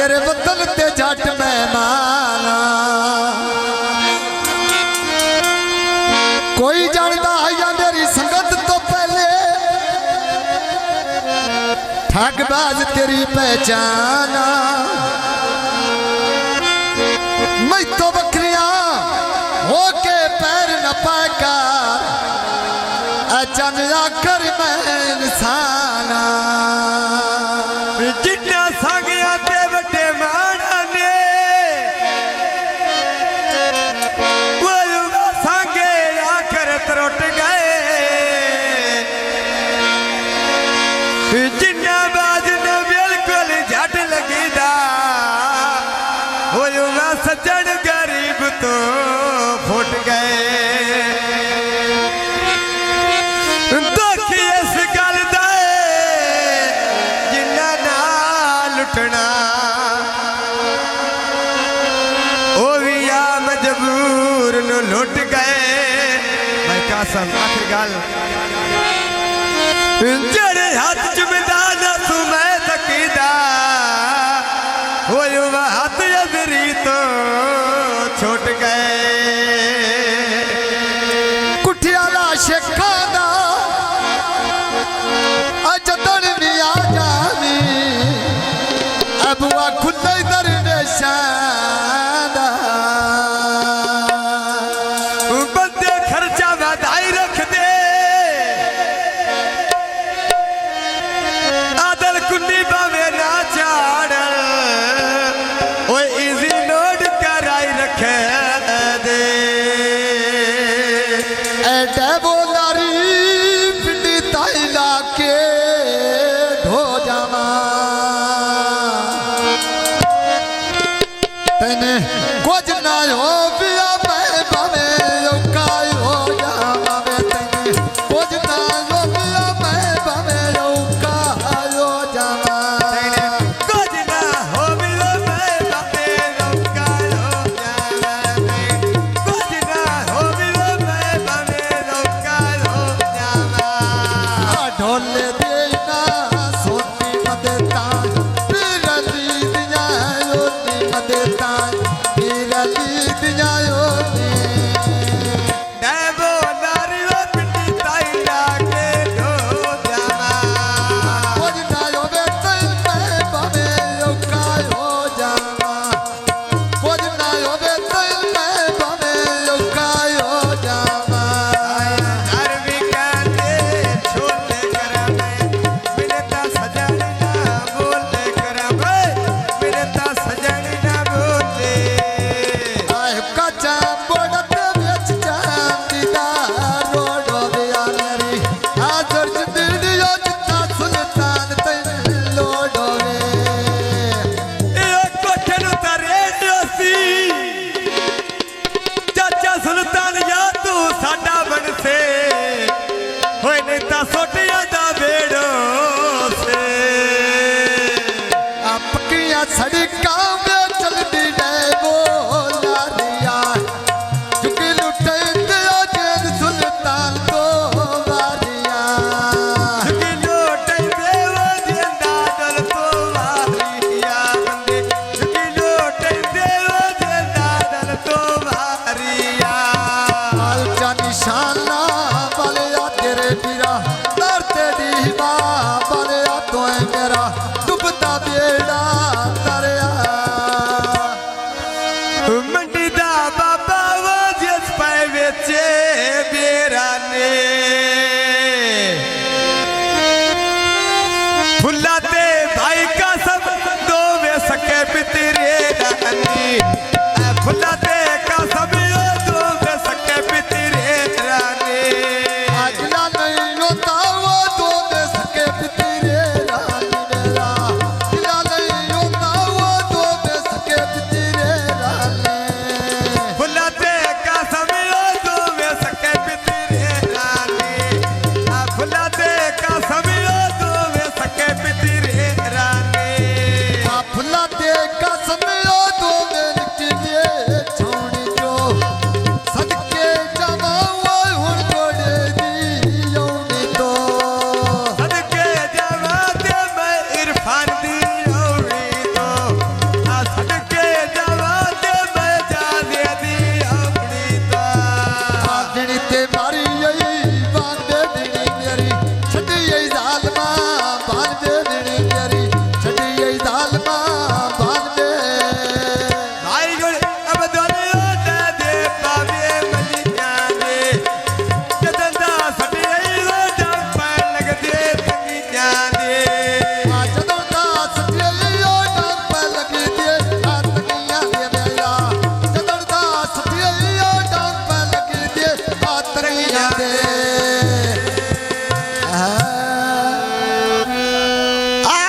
तेरे वतन ते जट मेहमाना कोई जानता या मेरी संगत तो पहले ठगबाज तेरी पहचाना मैं तो बकरियां होके पैर न पाका अचन आकर मैं इंसाना जिन्ना सांगिया ते बड़े माना ने वो सांगे आकर त्रुट गए जिन्ना बाज ने बिल्कुल झट लगीदा वो सज्जन गरीब तो फुट गए दुखी इस गल दा जिन्ना ना लुटना वो भी आ मजबूर नु लुट गए। मैं कसम आखिर गल जड़े हाथ चुमदा ना तू मैं तकीदा वो हाथ अजरी तो छूट गए कुठियाला शेखाना अजदन भी आ जानी अबुआ खुद दरवेशाना बंदे खर्चा वधाई रख दे आदल कुंडी बावे ना चाड़ इजी नोट कराई रखे दे एडे बोलारी पिंडी ताइला के ढो जावा तेने कुछ ना हो पिया